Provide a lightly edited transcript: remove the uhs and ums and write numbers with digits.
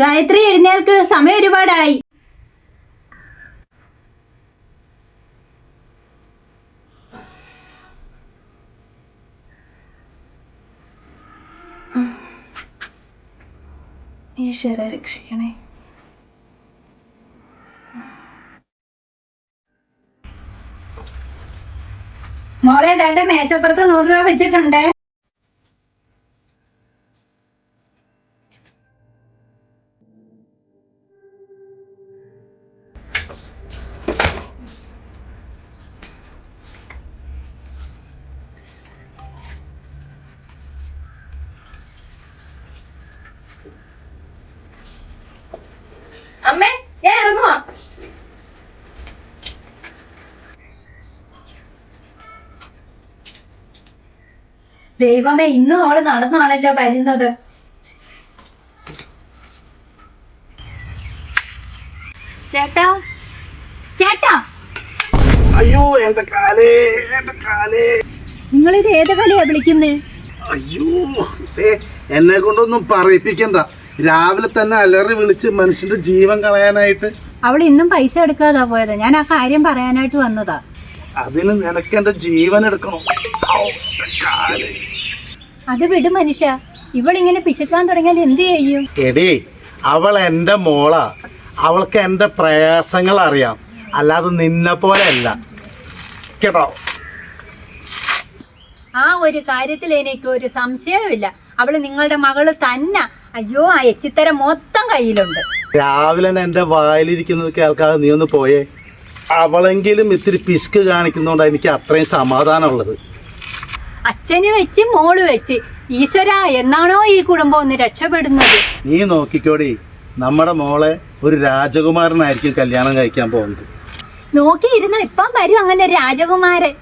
ഗായത്രി എഴുന്നേൽക്ക്, സമയം ഒരുപാടായി. ഈശ്വര രക്ഷിക്കണേ. മോളെ തന്റെ മേശപ്പുറത്ത് 100 രൂപ വെച്ചിട്ടുണ്ട്. അമ്മേ, ഞാൻ ഇറങ്ങുവാ. ദൈവമേ, ഇന്നും അവള് നടന്നാണല്ലോ വരുന്നത്. ചേട്ടാ, ചേട്ടാ, അയ്യോ എന്റെ കാലേ, എന്റെ കാലേ. നിങ്ങളിത് ഏത് കളിയാ വിളിക്കുന്നേ? അയ്യോ എന്നെ കൊണ്ടൊന്നും പറയിപ്പിക്കണ്ട. രാവിലെ തന്നെ അലറി വിളിച്ച് മനുഷ്യന്റെ ജീവൻ കളയാനായിട്ട്. അവൾ ഇന്നും പൈസ എടുക്കാതാ പോയത്. ഞാൻ ആ കാര്യം പറയാനായിട്ട് വന്നതാ. അതിന് നിനക്ക് എന്റെ ജീവൻ എടുക്കണം. ഔ, എന്റെ കാലേ. അത് വിട് മനുഷ്യ, ഇവളിങ്ങനെ പിശുക്കാൻ തുടങ്ങിയാൽ എന്ത് ചെയ്യും? എടീ, അവൾ എന്റെ മോളാ. അവൾക്ക് എന്റെ പ്രയാസങ്ങൾ അറിയാം, അല്ലാതെ നിന്നെ പോലെ അല്ല കേട്ടോ. ആ ഒരു കാര്യത്തിൽ എനിക്ക് ഒരു സംശയവുമില്ല. അവള് നിങ്ങളുടെ മകള് തന്നെ. അയ്യോ, ആ എച്ചിത്തരം മൊത്തം കയ്യിലുണ്ട്. രാവിലെ തന്നെ എന്റെ വായിലിരിക്കുന്നത് കേൾക്കാതെ നീ ഒന്ന് പോയേ. അവളെങ്കിലും ഇത്തിരി പിശുക്ക് കാണിക്കുന്നോണ്ടാ എനിക്ക് അത്രയും സമാധാനമുള്ളത്. അച്ഛന് വെച്ച് മോള് വെച്ച്, ഈശ്വര, എന്നാണോ ഈ കുടുംബം ഒന്ന് രക്ഷപ്പെടുന്നത്? നീ നോക്കിക്കോടി, നമ്മുടെ മോളെ ഒരു രാജകുമാരനായിരിക്കും കല്യാണം കഴിക്കാൻ പോകുന്നത്. നോക്കിയിരുന്ന ഇപ്പം വരും അങ്ങനെ രാജകുമാരൻ.